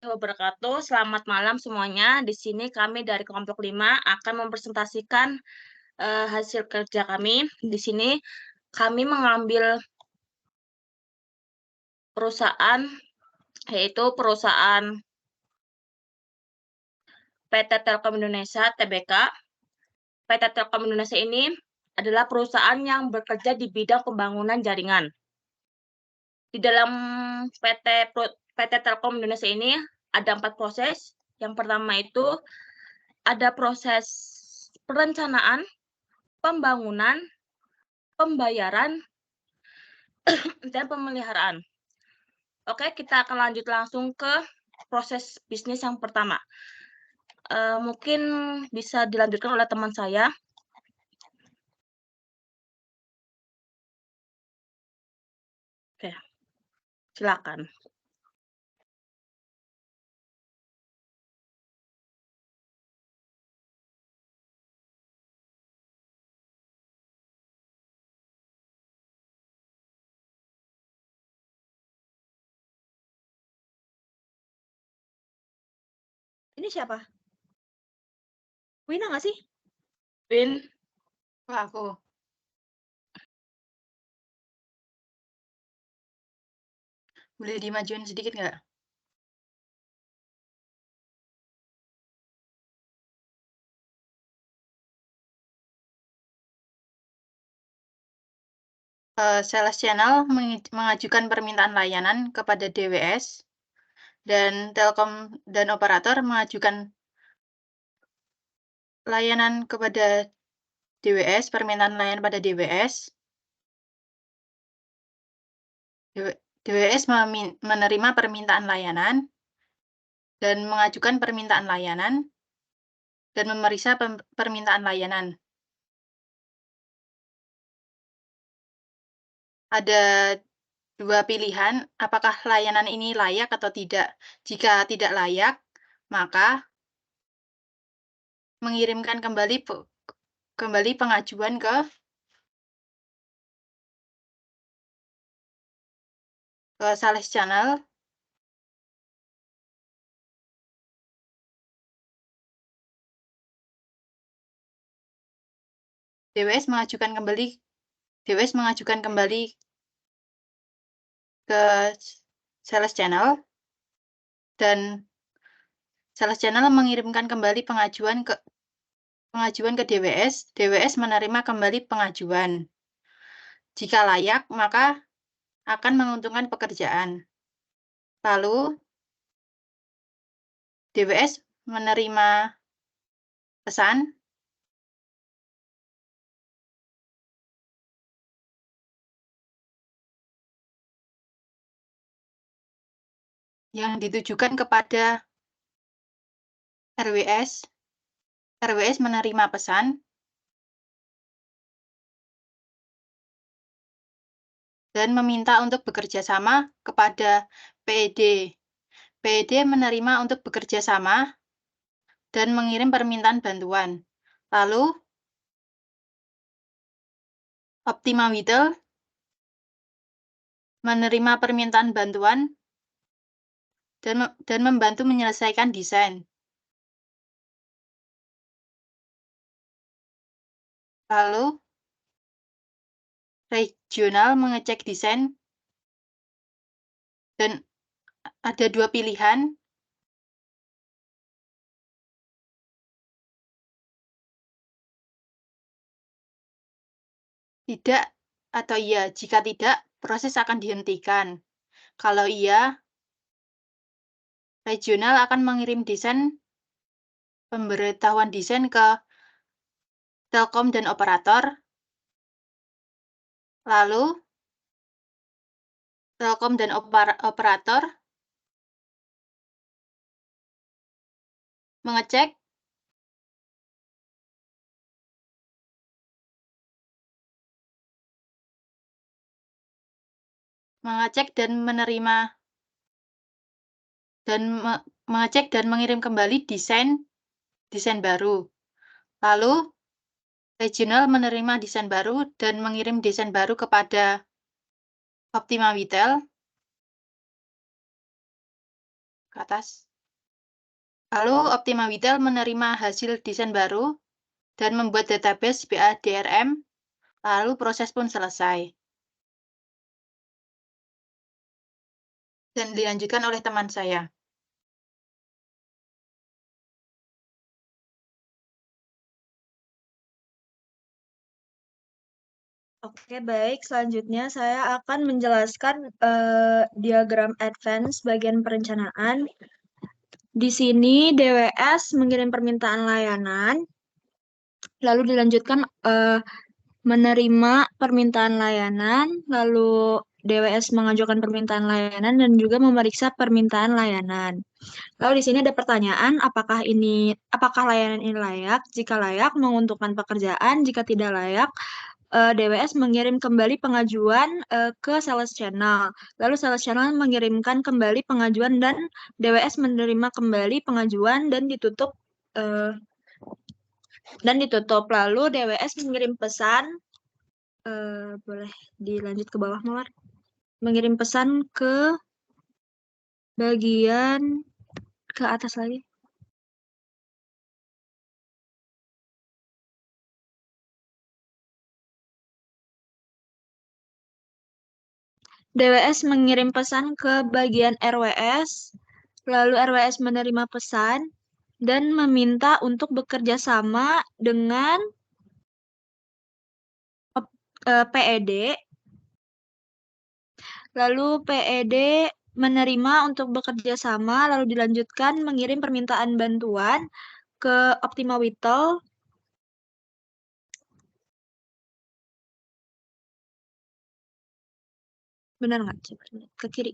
Wabarakatuh. Selamat malam semuanya. Di sini kami dari kelompok 5 akan mempresentasikan, hasil kerja kami. Di sini kami mengambil perusahaan, yaitu perusahaan PT Telkom Indonesia Tbk. PT Telkom Indonesia ini adalah perusahaan yang bekerja di bidang pembangunan jaringan. Di dalam PT Telkom Indonesia ini ada 4 proses. Yang pertama itu ada proses perencanaan, pembangunan, pembayaran, dan pemeliharaan. Oke, kita akan lanjut langsung ke proses bisnis yang pertama. Mungkin bisa dilanjutkan oleh teman saya. Oke, silakan. Ini siapa? Wina nggak sih? Win. Wah, aku. Boleh dimajuin sedikit nggak? Sales channel mengajukan permintaan layanan kepada DWS, dan Telkom dan operator mengajukan layanan kepada DWS, permintaan layanan pada DWS. DWS menerima permintaan layanan dan mengajukan permintaan layanan dan memeriksa permintaan layanan. Ada dua pilihan, apakah layanan ini layak atau tidak. Jika tidak layak, maka mengirimkan kembali pengajuan ke sales channel. DWS mengajukan kembali ke sales channel, dan sales channel mengirimkan kembali pengajuan ke DWS. DWS menerima kembali pengajuan. Jika layak, maka akan menguntungkan pekerjaan. Lalu DWS menerima pesan yang ditujukan kepada RWS. RWS menerima pesan dan meminta untuk bekerja sama kepada PED. PED menerima untuk bekerja sama dan mengirim permintaan bantuan. Lalu Optima Witel menerima permintaan bantuan dan membantu menyelesaikan desain. Lalu regional mengecek desain, dan ada dua pilihan, tidak atau iya. Jika tidak, proses akan dihentikan. Kalau iya, regional akan mengirim pemberitahuan desain ke Telkom dan operator. Lalu Telkom dan operator mengecek dan menerima dan mengecek dan mengirim kembali desain baru. Lalu regional menerima desain baru dan mengirim desain baru kepada Optima Witel ke atas. Lalu Optima Retail menerima hasil desain baru dan membuat database BADRM, lalu proses pun selesai. Dan dilanjutkan oleh teman saya. Oke, baik. Selanjutnya saya akan menjelaskan diagram advance bagian perencanaan. Di sini DWS mengirim permintaan layanan, lalu dilanjutkan menerima permintaan layanan, lalu DWS mengajukan permintaan layanan dan juga memeriksa permintaan layanan. Lalu di sini ada pertanyaan, apakah layanan ini layak? Jika layak, menguntungkan pekerjaan. Jika tidak layak, DWS mengirim kembali pengajuan ke sales channel. Lalu sales channel mengirimkan kembali pengajuan dan DWS menerima kembali pengajuan dan ditutup. Lalu DWS mengirim pesan. Boleh dilanjut ke bawah, Mawar? Mengirim pesan ke bagian ke atas lagi. DWS mengirim pesan ke bagian RWS, lalu RWS menerima pesan dan meminta untuk bekerja sama dengan PED. Lalu PED menerima untuk bekerja sama, lalu dilanjutkan mengirim permintaan bantuan ke Optima Retail. Benar nggak? Coba lihat ke kiri.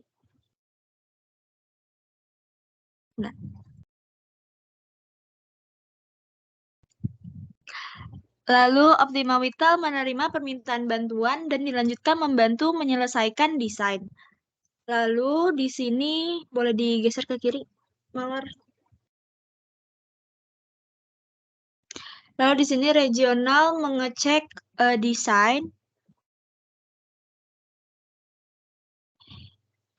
Nah. Lalu Optima Retail menerima permintaan bantuan dan dilanjutkan membantu menyelesaikan desain. Lalu di sini boleh digeser ke kiri, Mawar. Lalu di sini regional mengecek desain.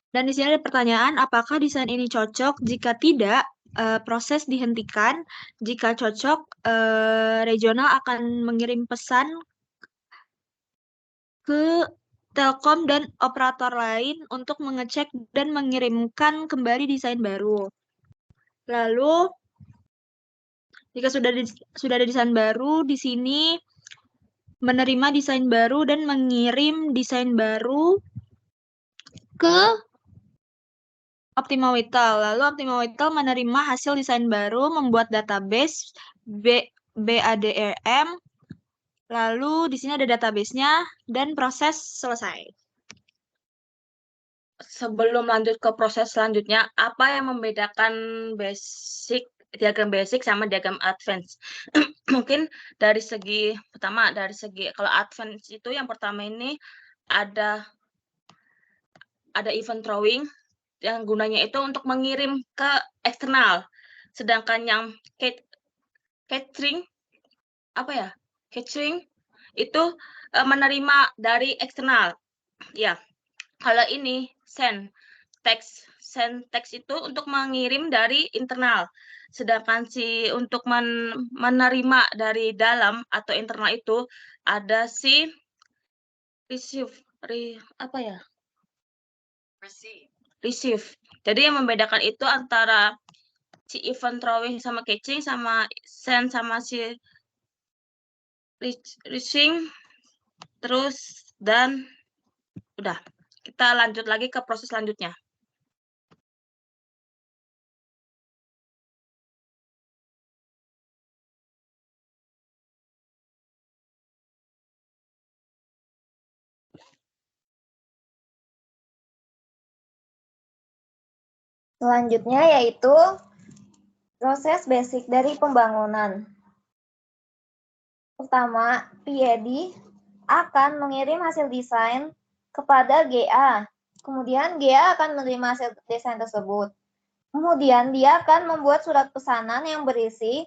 Dan di sini ada pertanyaan, apakah desain ini cocok? Jika tidak, proses dihentikan. Jika cocok, regional akan mengirim pesan ke Telkom dan operator lain untuk mengecek dan mengirimkan kembali desain baru. Lalu, jika sudah ada desain baru, di sini menerima desain baru dan mengirim desain baru ke Optima Retail. Lalu Optima Retail menerima hasil desain baru, membuat database BADRM. Lalu di sini ada database-nya dan proses selesai. Sebelum lanjut ke proses selanjutnya, apa yang membedakan diagram basic sama diagram advance? Mungkin dari segi kalau advance itu yang pertama ini ada event drawing yang gunanya itu untuk mengirim ke eksternal. Sedangkan yang catering itu menerima dari eksternal. Ya. Kalau ini send text itu untuk mengirim dari internal. Sedangkan untuk menerima dari dalam atau internal itu ada receive. Jadi yang membedakan itu antara si event drawing sama catching sama send sama si reaching terus dan udah. Kita lanjut lagi ke proses selanjutnya. Selanjutnya yaitu proses basic dari pembangunan. Pertama, PED akan mengirim hasil desain kepada GA. Kemudian GA akan menerima hasil desain tersebut. Kemudian dia akan membuat surat pesanan yang berisi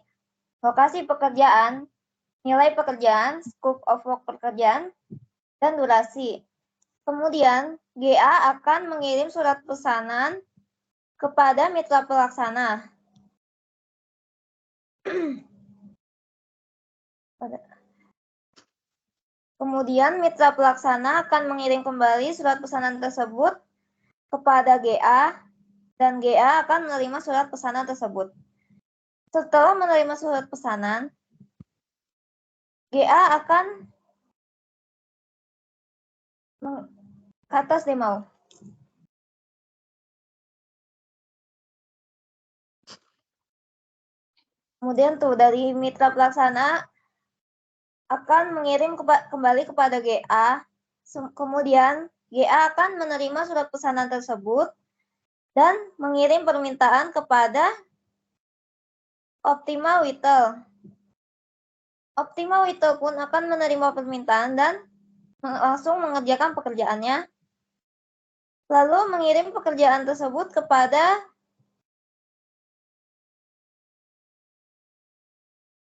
lokasi pekerjaan, nilai pekerjaan, scope of work pekerjaan, dan durasi. Kemudian GA akan mengirim surat pesanan kepada mitra pelaksana. Kemudian mitra pelaksana akan mengirim kembali surat pesanan tersebut kepada GA dan GA akan menerima surat pesanan tersebut. Setelah menerima surat pesanan, GA akan ke atas deh mau. Kemudian tuh dari mitra pelaksana akan mengirim kembali kepada GA. Kemudian GA akan menerima surat pesanan tersebut dan mengirim permintaan kepada Optima Whittle. Optima Whittle pun akan menerima permintaan dan langsung mengerjakan pekerjaannya. Lalu mengirim pekerjaan tersebut kepada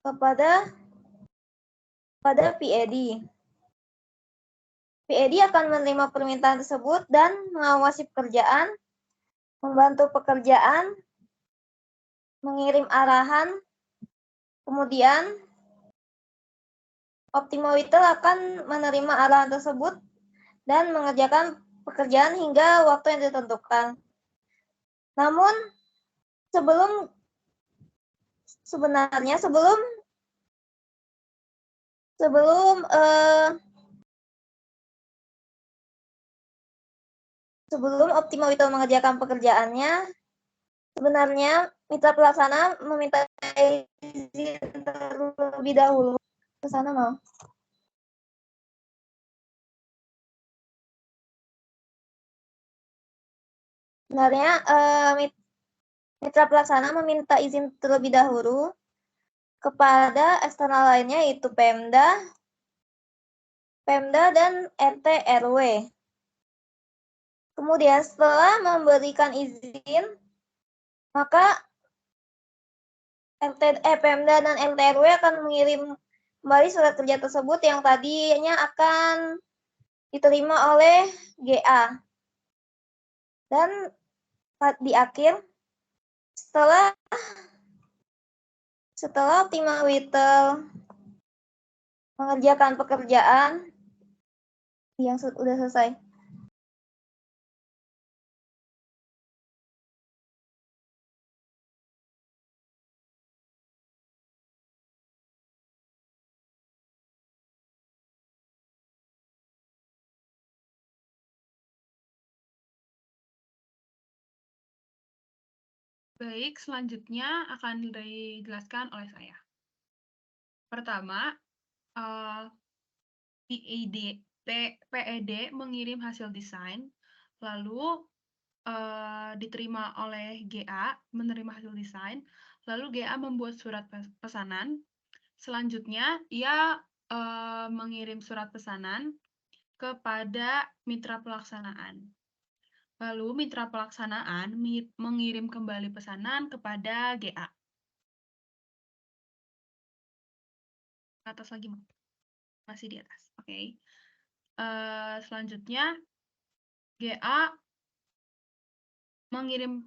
PAD. PAD akan menerima permintaan tersebut dan mengawasi pekerjaan, membantu pekerjaan, mengirim arahan, kemudian Optima Whittle akan menerima arahan tersebut dan mengerjakan pekerjaan hingga waktu yang ditentukan. Namun sebelum Optima Whittle mengerjakan pekerjaannya, sebenarnya mitra pelaksana meminta izin terlebih dahulu. Ke sana mau. Sebenarnya mitra pelaksana meminta izin terlebih dahulu kepada eksternal lainnya yaitu Pemda dan RT RW. Kemudian setelah memberikan izin, maka Pemda dan RT RW akan mengirim kembali surat kerja tersebut yang tadinya akan diterima oleh GA. Dan di akhir, setelah Optima Whittle mengerjakan pekerjaan yang sudah selesai. Baik, selanjutnya akan dijelaskan oleh saya. Pertama, PED mengirim hasil desain, lalu diterima oleh GA, menerima hasil desain, lalu GA membuat surat pesanan. Selanjutnya, ia mengirim surat pesanan kepada mitra pelaksanaan. Lalu mitra pelaksanaan mengirim kembali pesanan kepada GA. Ke atas lagi, masih di atas. Oke. Selanjutnya, GA mengirim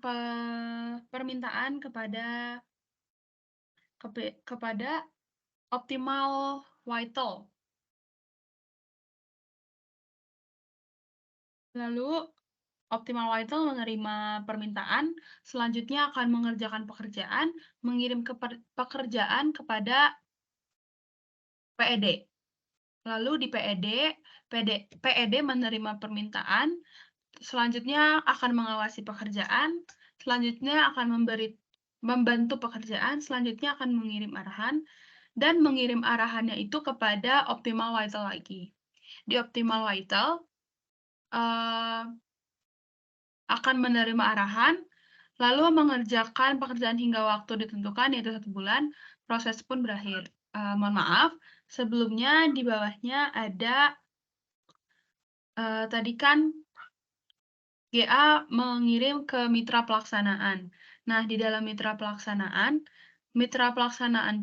permintaan kepada Optimal Whittle. Lalu Optimal Whittle menerima permintaan, selanjutnya akan mengerjakan pekerjaan, mengirim pekerjaan kepada PED. Lalu di PED menerima permintaan, selanjutnya akan mengawasi pekerjaan, selanjutnya akan membantu pekerjaan, selanjutnya akan mengirim arahan, dan mengirim arahannya itu kepada Optimal Whittle lagi. Di Optimal Whittle akan menerima arahan, lalu mengerjakan pekerjaan hingga waktu ditentukan, yaitu 1 bulan, proses pun berakhir. Mohon maaf, sebelumnya di bawahnya ada, tadi kan GA mengirim ke mitra pelaksanaan. Nah, di dalam mitra pelaksanaan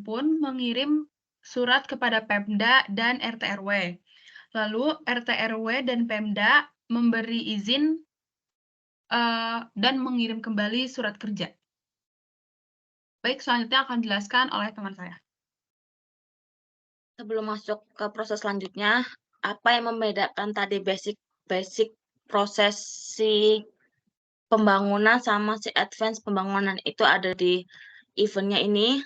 pun mengirim surat kepada Pemda dan RT RW. Lalu RT RW dan Pemda memberi izin dan mengirim kembali surat kerja. Baik, selanjutnya akan dijelaskan oleh teman saya. Sebelum masuk ke proses selanjutnya, apa yang membedakan tadi basic proses si pembangunan sama si advance pembangunan itu ada di eventnya ini,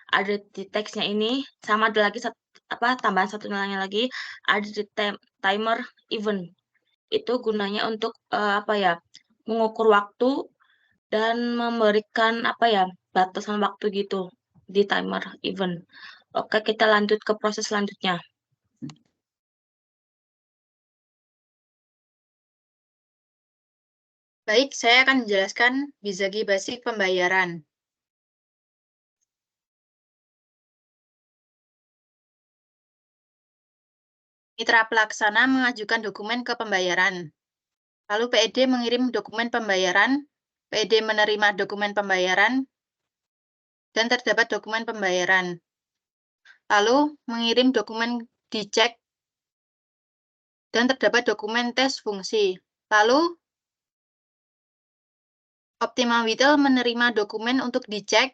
ada di teksnya ini, sama ada lagi tambahan satu nilainya lagi, ada di timer event. Itu gunanya untuk mengukur waktu dan memberikan batasan waktu gitu di timer event. Oke, kita lanjut ke proses selanjutnya. Baik, saya akan menjelaskan Bizagi Basic Pembayaran. Mitra pelaksana mengajukan dokumen ke pembayaran. Lalu PED mengirim dokumen pembayaran, PED menerima dokumen pembayaran, dan terdapat dokumen pembayaran. Lalu mengirim dokumen dicek, dan terdapat dokumen tes fungsi. Lalu Optima Witel menerima dokumen untuk dicek,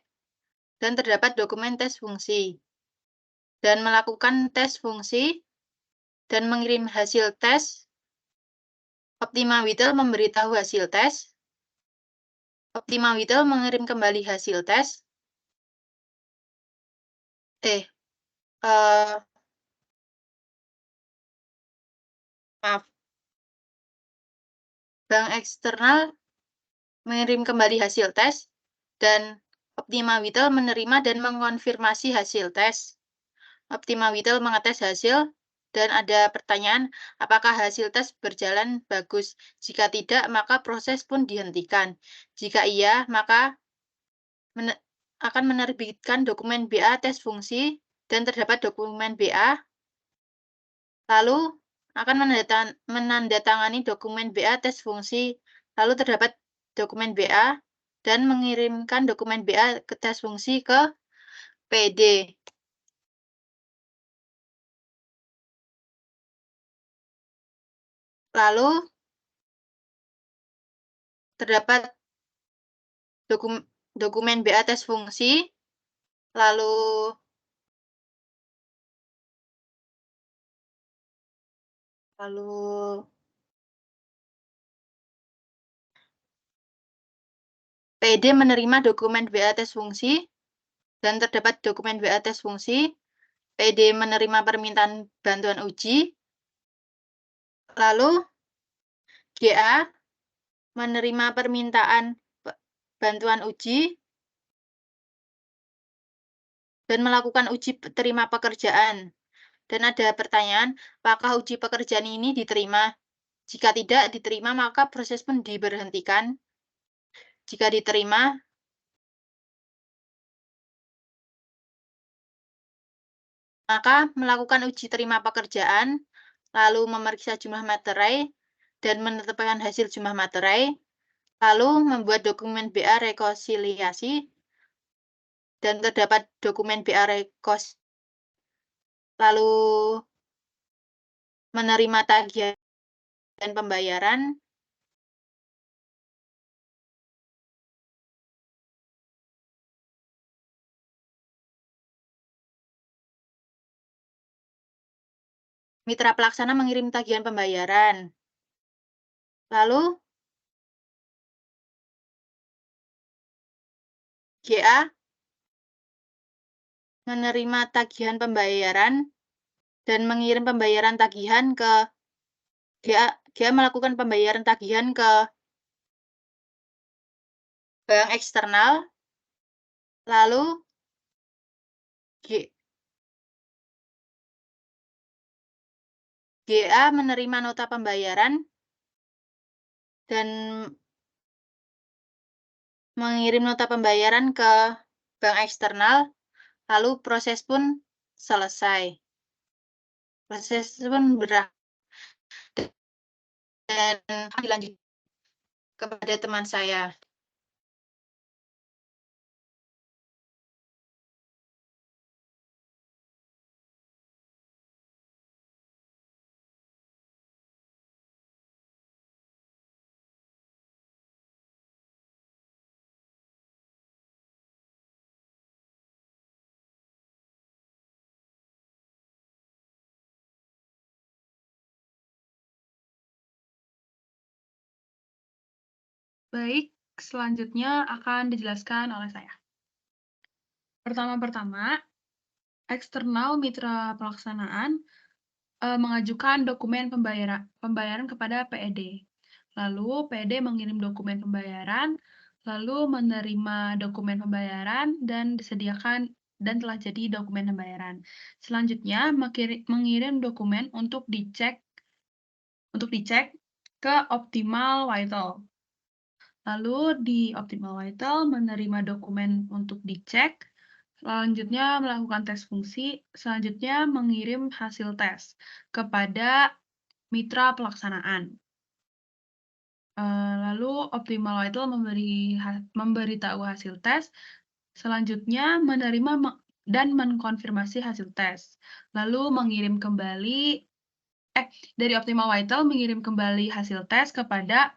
dan terdapat dokumen tes fungsi. Dan melakukan tes fungsi, dan mengirim hasil tes. Optima Witel memberitahu hasil tes. Optima Witel mengirim kembali hasil tes. Maaf. Bank eksternal mengirim kembali hasil tes, dan Optima Witel menerima dan mengonfirmasi hasil tes. Optima Witel mengetes hasil, dan ada pertanyaan, apakah hasil tes berjalan bagus? Jika tidak, maka proses pun dihentikan. Jika iya, maka akan menerbitkan dokumen BA tes fungsi, dan terdapat dokumen BA, lalu akan menandatangani dokumen BA tes fungsi, lalu terdapat dokumen BA, dan mengirimkan dokumen BA ke tes fungsi ke PD. Lalu terdapat dokumen BA tes fungsi, lalu PD menerima dokumen BA tes fungsi, dan terdapat dokumen BA tes fungsi. PD menerima permintaan bantuan uji, lalu GA menerima permintaan bantuan uji, dan melakukan uji terima pekerjaan. Dan ada pertanyaan, apakah uji pekerjaan ini diterima? Jika tidak diterima, maka proses pun diberhentikan. Jika diterima, maka melakukan uji terima pekerjaan, lalu memeriksa jumlah materai, dan menetapkan hasil jumlah materai, lalu membuat dokumen BA rekonsiliasi, dan terdapat dokumen BA lalu menerima tagihan dan pembayaran, mitra pelaksana mengirim tagihan pembayaran. Lalu GA menerima tagihan pembayaran dan mengirim pembayaran tagihan ke GA melakukan pembayaran tagihan ke bank eksternal, lalu GA menerima nota pembayaran dan mengirim nota pembayaran ke bank eksternal, lalu proses pun selesai. Proses pun berakhir dan dilanjut kepada teman saya. Baik, selanjutnya akan dijelaskan oleh saya. Pertama-tama, eksternal mitra pelaksanaan mengajukan dokumen pembayaran kepada PED. Lalu PED mengirim dokumen pembayaran, lalu menerima dokumen pembayaran dan disediakan dan telah jadi dokumen pembayaran. Selanjutnya mengirim dokumen untuk dicek ke Optimal Vital. Lalu di Optimal Vital menerima dokumen untuk dicek, selanjutnya melakukan tes fungsi, selanjutnya mengirim hasil tes kepada mitra pelaksanaan. Lalu Optimal Vital memberitahu hasil tes, selanjutnya menerima dan mengkonfirmasi hasil tes. Lalu mengirim kembali, dari Optimal Vital mengirim kembali hasil tes kepada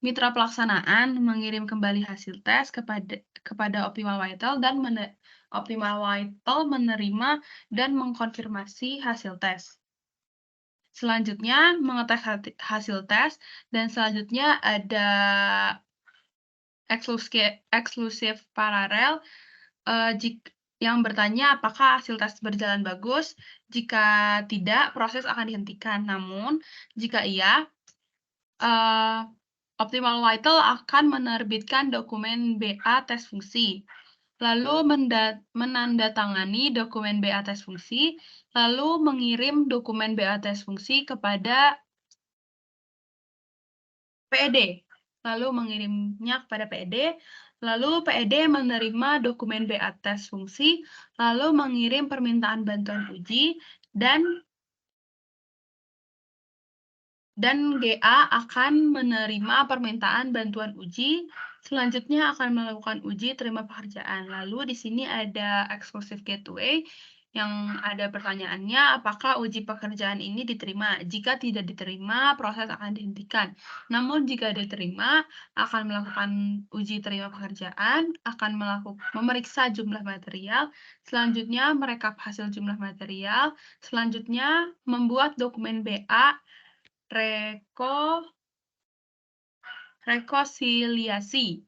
mitra pelaksanaan mengirim kembali hasil tes kepada Optimal Vital dan Optimal Vital menerima dan mengkonfirmasi hasil tes. Selanjutnya mengetes hasil tes dan selanjutnya ada eksklusif paralel yang bertanya apakah hasil tes berjalan bagus. Jika tidak, proses akan dihentikan. Namun jika iya, Optimal Vital akan menerbitkan dokumen BA tes fungsi, lalu menandatangani dokumen BA tes fungsi, lalu mengirim dokumen BA tes fungsi kepada PED, lalu mengirimnya kepada PED, lalu PED menerima dokumen BA tes fungsi, lalu mengirim permintaan bantuan uji, dan GA akan menerima permintaan bantuan uji, selanjutnya akan melakukan uji terima pekerjaan. Lalu di sini ada exclusive gateway yang ada pertanyaannya, apakah uji pekerjaan ini diterima? Jika tidak diterima, proses akan dihentikan. Namun jika diterima, akan melakukan uji terima pekerjaan, akan memeriksa jumlah material, selanjutnya merekap hasil jumlah material, selanjutnya membuat dokumen BA rekonsiliasi.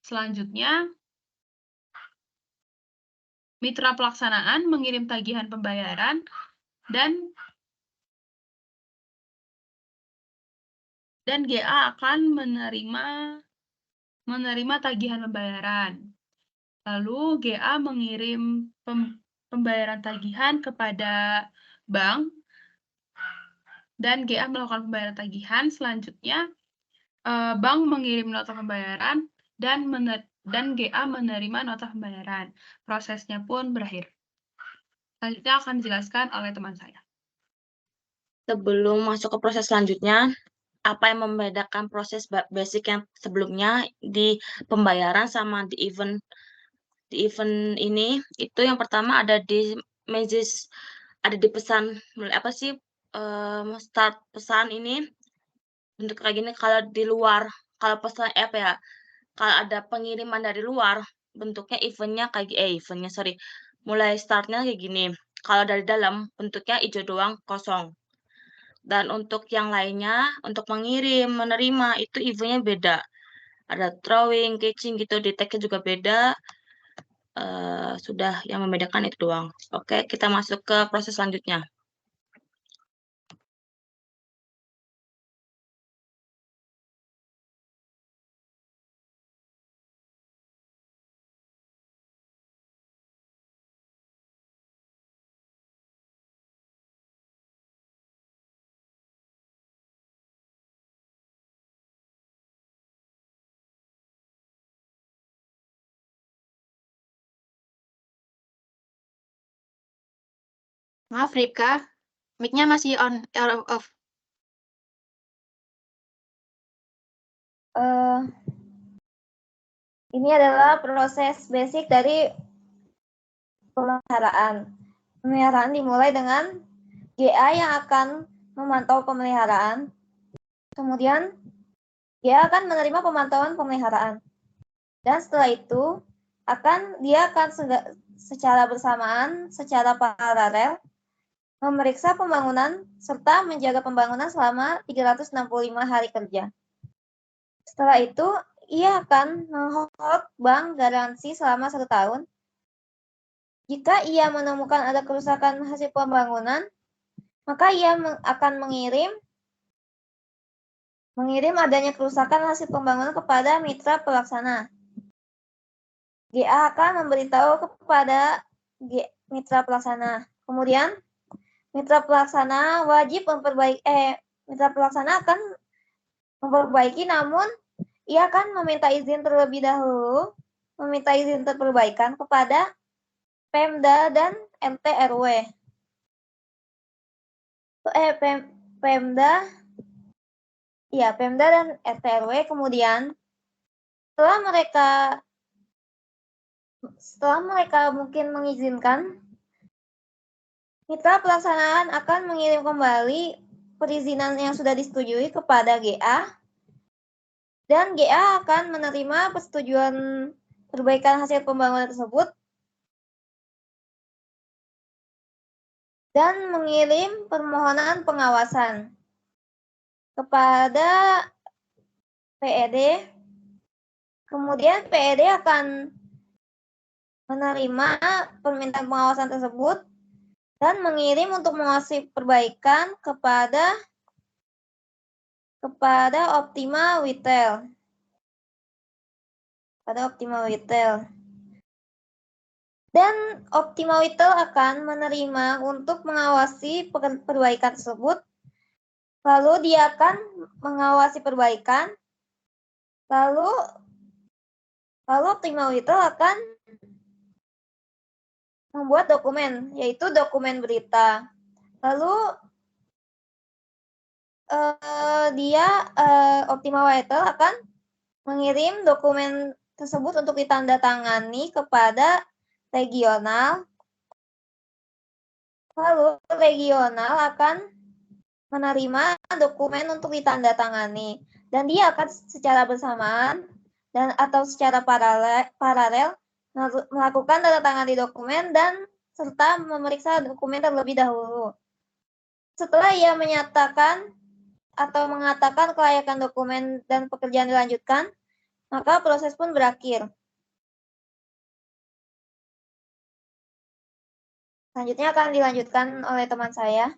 Selanjutnya, mitra pelaksanaan mengirim tagihan pembayaran dan GA akan menerima tagihan pembayaran. Lalu GA mengirim pembayaran tagihan kepada bank dan GA melakukan pembayaran tagihan. Selanjutnya, bank mengirim nota pembayaran dan GA menerima nota pembayaran. Prosesnya pun berakhir. Selanjutnya akan dijelaskan oleh teman saya. Sebelum masuk ke proses selanjutnya, apa yang membedakan proses basic yang sebelumnya di pembayaran sama di event ini? Itu yang pertama ada di message, ada di pesan, apa sih, start pesan ini bentuk kayak gini. Kalau di luar, kalau pesan apa ya, kalau ada pengiriman dari luar bentuknya mulai startnya kayak gini. Kalau dari dalam bentuknya hijau doang, kosong. Dan untuk yang lainnya, untuk mengirim, menerima, itu eventnya beda. Ada drawing, catching gitu, di tag-nya juga beda. Sudah, yang membedakan itu doang. Oke, kita masuk ke proses selanjutnya. Maaf, Ripka. Mic-nya masih on, off. Ini adalah proses basic dari pemeliharaan. Pemeliharaan dimulai dengan GA yang akan memantau pemeliharaan. Kemudian GA akan menerima pemantauan pemeliharaan. Dan setelah itu dia akan secara bersamaan, secara paralel memeriksa pembangunan serta menjaga pembangunan selama 365 hari kerja. Setelah itu, ia akan menghold bank garansi selama 1 tahun. Jika ia menemukan ada kerusakan hasil pembangunan, maka ia akan mengirim adanya kerusakan hasil pembangunan kepada mitra pelaksana. GA akan memberitahu kepada mitra pelaksana. Kemudian, mitra pelaksana akan memperbaiki, namun ia akan meminta izin terlebih dahulu, meminta izin perbaikan kepada Pemda dan RT/RW. Pemda dan RT/RW. Kemudian setelah mereka mungkin mengizinkan, mitra pelaksanaan akan mengirim kembali perizinan yang sudah disetujui kepada GA, dan GA akan menerima persetujuan perbaikan hasil pembangunan tersebut dan mengirim permohonan pengawasan kepada PED. Kemudian PED akan menerima permintaan pengawasan tersebut dan mengirim untuk mengawasi perbaikan kepada Optima Retail. Dan Optima Retail akan menerima untuk mengawasi perbaikan tersebut. Lalu dia akan mengawasi perbaikan. Lalu Optima Retail akan membuat dokumen, yaitu dokumen berita. Lalu Optima Retail akan mengirim dokumen tersebut untuk ditandatangani kepada regional. Lalu regional akan menerima dokumen untuk ditandatangani, dan dia akan secara bersamaan atau secara paralel melakukan tanda tangan di dokumen dan serta memeriksa dokumen terlebih dahulu. Setelah ia menyatakan atau mengatakan kelayakan dokumen dan pekerjaan dilanjutkan, maka proses pun berakhir. Selanjutnya akan dilanjutkan oleh teman saya.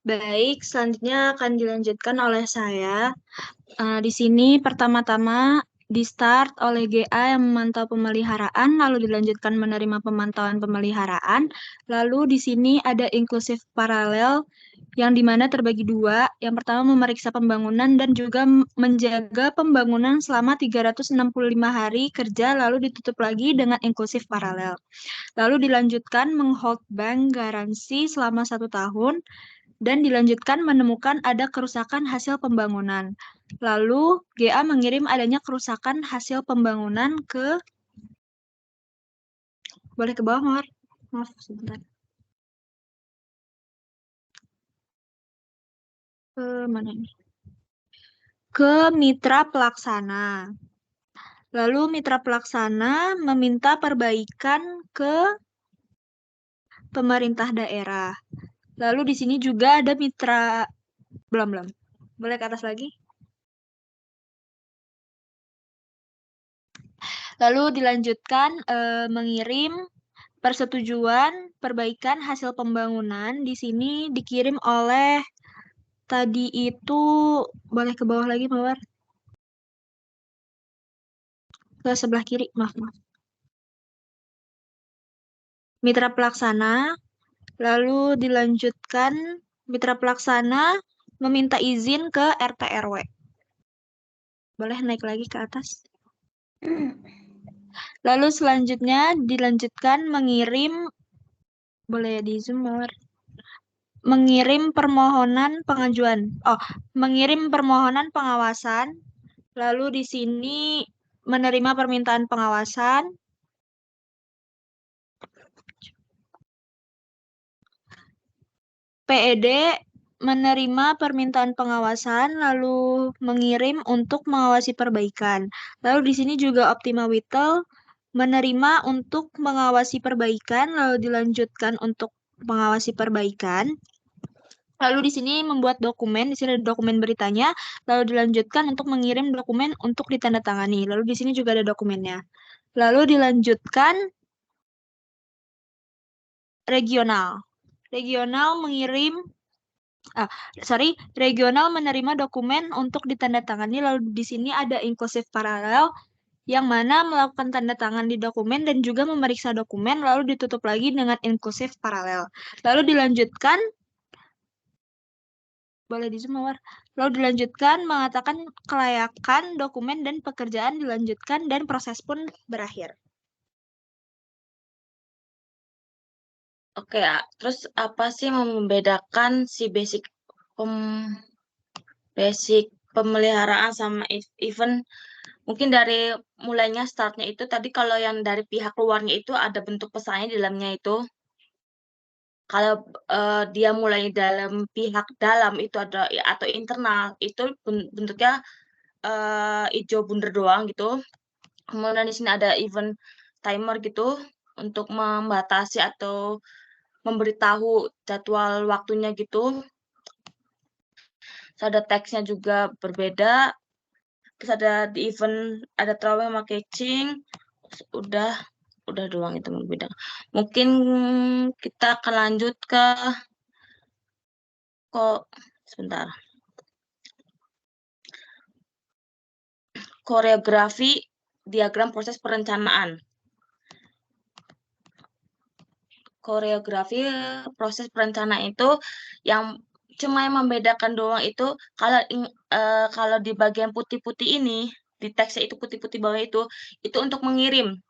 Baik, selanjutnya akan dilanjutkan oleh saya. Di sini pertama-tama di-start oleh GA yang memantau pemeliharaan, lalu dilanjutkan menerima pemantauan pemeliharaan. Lalu di sini ada inklusif paralel yang dimana terbagi dua. Yang pertama memeriksa pembangunan dan juga menjaga pembangunan selama 365 hari kerja, lalu ditutup lagi dengan inklusif paralel. Lalu dilanjutkan menghold bank garansi selama 1 tahun, dan dilanjutkan menemukan ada kerusakan hasil pembangunan. Lalu GA mengirim adanya kerusakan hasil pembangunan ke... Boleh ke bawah, Mawar? Maaf, sebentar. Mana ini? Ke mitra pelaksana. Lalu mitra pelaksana meminta perbaikan ke pemerintah daerah. Lalu di sini juga ada mitra... Belum. Boleh ke atas lagi? Lalu dilanjutkan mengirim persetujuan perbaikan hasil pembangunan. Di sini dikirim oleh tadi itu, boleh ke bawah lagi, Mawar? Ke sebelah kiri, maaf. Mitra pelaksana, lalu dilanjutkan mitra pelaksana meminta izin ke RT/RW. Boleh naik lagi ke atas? Lalu selanjutnya dilanjutkan mengirim, boleh di zoom, Mawar? Mengirim permohonan pengajuan. Mengirim permohonan pengawasan. Lalu di sini menerima permintaan pengawasan. PED menerima permintaan pengawasan, lalu mengirim untuk mengawasi perbaikan. Lalu di sini juga Optima Whittle menerima untuk mengawasi perbaikan, lalu dilanjutkan untuk mengawasi perbaikan. Lalu di sini membuat dokumen, di sini ada dokumen beritanya, lalu dilanjutkan untuk mengirim dokumen untuk ditandatangani. Lalu di sini juga ada dokumennya. Lalu dilanjutkan regional. Regional menerima dokumen untuk ditandatangani, lalu di sini ada inklusif paralel yang mana melakukan tanda tangan di dokumen dan juga memeriksa dokumen, lalu ditutup lagi dengan inklusif paralel. Lalu dilanjutkan, boleh di zoom Mawar. Lalu dilanjutkan mengatakan kelayakan dokumen dan pekerjaan dilanjutkan dan proses pun berakhir. Oke, terus apa sih membedakan si basic pemeliharaan sama event? Mungkin dari mulainya startnya itu tadi kalau yang dari pihak luarnya itu ada bentuk pesannya di dalamnya itu. Kalau dia mulai dalam pihak dalam itu ada atau internal itu bentuknya hijau bundar doang gitu. Kemudian di sini ada event timer gitu untuk membatasi atau memberitahu jadwal waktunya gitu. Terus ada teksnya juga berbeda. Terus ada di event ada throwing sama catching. Udah doang itu berbeda. Mungkin kita akan lanjut ke sebentar. Koreografi diagram proses perencanaan. Koreografi proses perencanaan itu yang cuma yang membedakan doang itu kalau di bagian putih-putih ini di teksnya itu putih-putih bawah itu untuk mengirim.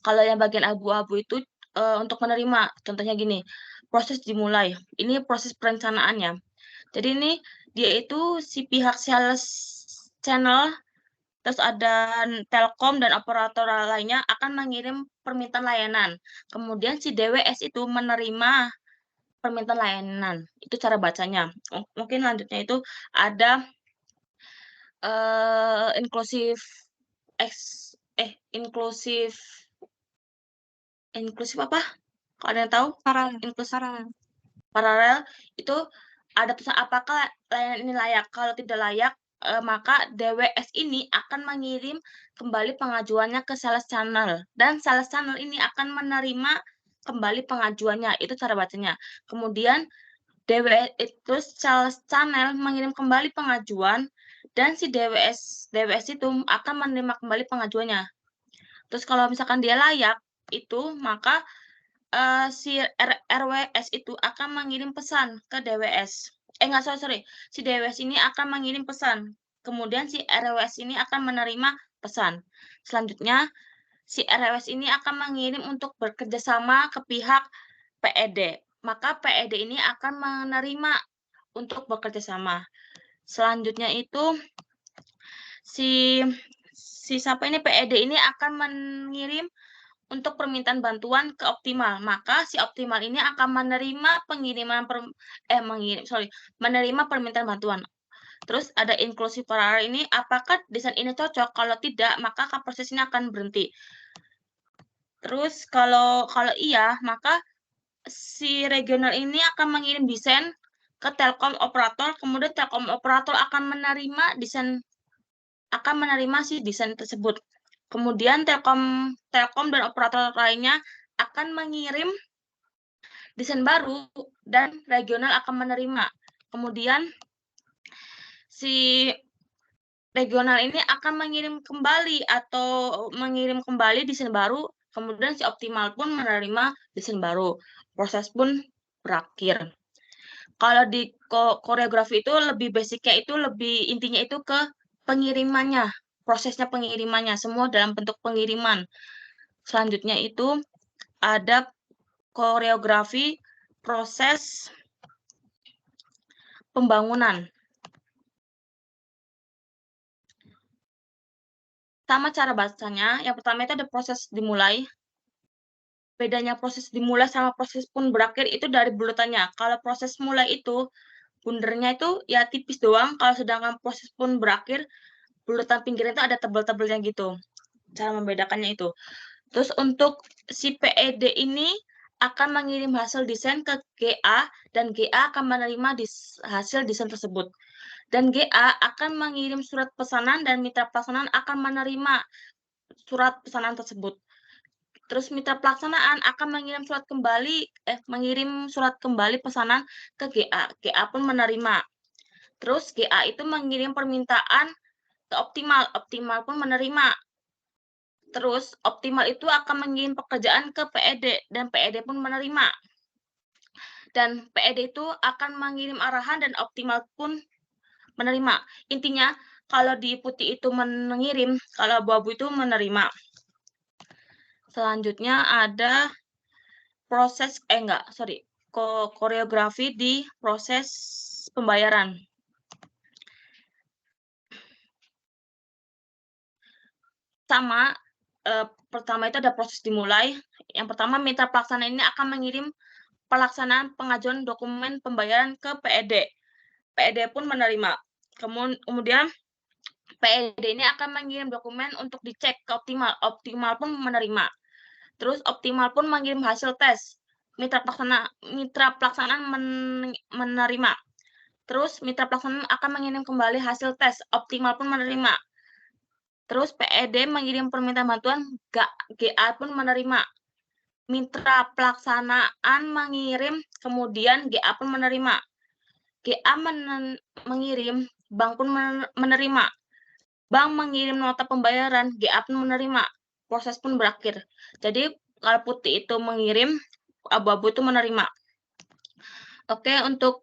Kalau yang bagian abu-abu itu untuk menerima. Contohnya gini, proses dimulai. Ini proses perencanaannya. Jadi ini dia itu si pihak sales channel, terus ada Telkom dan operator lainnya akan mengirim permintaan layanan. Kemudian si DWS itu menerima permintaan layanan. Itu cara bacanya. Mungkin lanjutnya itu ada inklusif apa? Kalau ada yang tahu? Paralel itu ada tulisan apakah layanan ini layak. Kalau tidak layak, maka DWS ini akan mengirim kembali pengajuannya ke sales channel. Dan sales channel ini akan menerima kembali pengajuannya. Itu cara bacanya. Kemudian DWS itu sales channel mengirim kembali pengajuan dan si DWS itu akan menerima kembali pengajuannya. Terus kalau misalkan dia layak itu maka si RWS itu akan mengirim pesan ke DWS. Si DWS ini akan mengirim pesan. Kemudian si RWS ini akan menerima pesan. Selanjutnya, si RWS ini akan mengirim untuk bekerja sama ke pihak PED. Maka PED ini akan menerima untuk bekerja sama. Selanjutnya itu si siapa ini PED ini akan mengirim untuk permintaan bantuan ke Optimal, maka si Optimal ini akan menerima menerima permintaan bantuan. Terus ada inklusif paralel ini, apakah desain ini cocok? Kalau tidak, maka proses ini akan berhenti. Terus kalau iya, maka si regional ini akan mengirim desain ke Telkom operator, kemudian Telkom operator akan menerima si desain tersebut. Kemudian Telkom dan operator lainnya akan mengirim desain baru dan regional akan menerima. Kemudian si regional ini akan mengirim kembali desain baru, kemudian si optimal pun menerima desain baru. Proses pun berakhir. Kalau di koreografi itu lebih basicnya itu lebih intinya itu ke pengirimannya. Prosesnya pengirimannya, semua dalam bentuk pengiriman. Selanjutnya itu ada koreografi proses pembangunan. Sama cara bacanya, yang pertama itu ada proses dimulai. Bedanya proses dimulai sama proses pun berakhir itu dari bulutannya. Kalau proses mulai itu bundernya itu ya tipis doang, kalau sedangkan proses pun berakhir, bulatan pinggirnya itu ada tebal-tebalnya gitu. Cara membedakannya itu. Terus untuk si PED ini akan mengirim hasil desain ke GA dan GA akan menerima hasil desain tersebut. Dan GA akan mengirim surat pesanan dan mitra pelaksanaan akan menerima surat pesanan tersebut. Terus mitra pelaksanaan akan mengirim surat kembali pesanan ke GA. GA pun menerima. Terus GA itu mengirim permintaan ke Optimal. Optimal pun menerima. Terus Optimal itu akan mengirim pekerjaan ke PED dan PED pun menerima. Dan PED itu akan mengirim arahan dan Optimal pun menerima. Intinya kalau di putih itu mengirim, kalau abu-abu itu menerima. Selanjutnya ada koreografi di proses pembayaran. Sama, pertama itu ada proses dimulai. Yang pertama, mitra pelaksana ini akan mengirim pelaksanaan pengajuan dokumen pembayaran ke PED. PED pun menerima. Kemudian PED ini akan mengirim dokumen untuk dicek ke Optimal. Optimal pun menerima. Terus Optimal pun mengirim hasil tes. Mitra pelaksanaan menerima. Terus mitra pelaksanaan akan mengirim kembali hasil tes. Optimal pun menerima. Terus PED mengirim permintaan bantuan, GA pun menerima. Mitra pelaksanaan mengirim, kemudian GA pun menerima. GA mengirim, bank pun menerima. Bank mengirim nota pembayaran, GA pun menerima. Proses pun berakhir. Jadi kalau putih itu mengirim, abu-abu itu menerima. Oke, untuk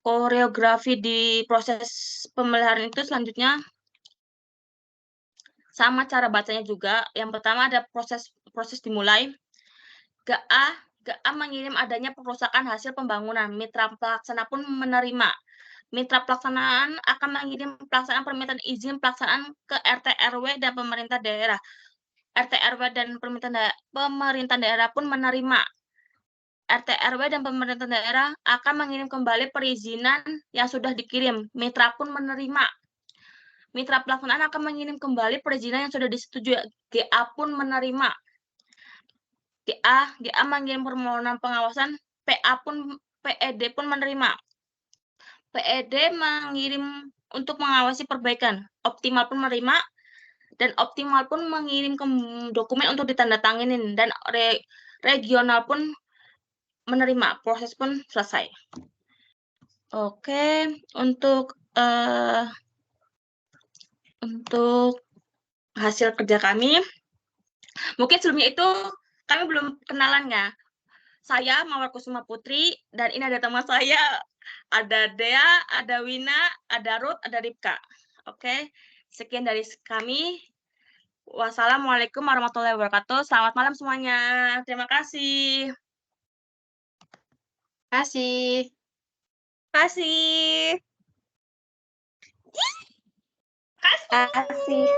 koreografi di proses pemeliharaan itu selanjutnya sama cara bacanya juga. Yang pertama ada proses dimulai. GA mengirim adanya perusakan hasil pembangunan. Mitra pelaksana pun menerima. Mitra pelaksanaan akan mengirim pelaksanaan permintaan izin pelaksanaan ke RT RW dan pemerintah daerah. RT RW dan pemerintah daerah pun menerima. RT RW dan pemerintah daerah akan mengirim kembali perizinan yang sudah dikirim. Mitra pun menerima. Mitra pelaksanaan akan mengirim kembali perizinan yang sudah disetujui. GA pun menerima. GA mengirim permohonan pengawasan. PED pun menerima. PED mengirim untuk mengawasi perbaikan. Optimal pun menerima. Dan Optimal pun mengirim dokumen untuk ditandatangani. Dan regional pun menerima. Proses pun selesai. Oke, untuk hasil kerja kami, mungkin sebelumnya itu kami belum kenalan ya. Saya Mawar Kusuma Putri, dan ini ada teman saya, ada Dea, ada Wina, ada Ruth, ada Ripka. Oke, sekian dari kami. Wassalamualaikum warahmatullahi wabarakatuh. Selamat malam semuanya. Terima kasih. Kasih. Kasih. Kasih.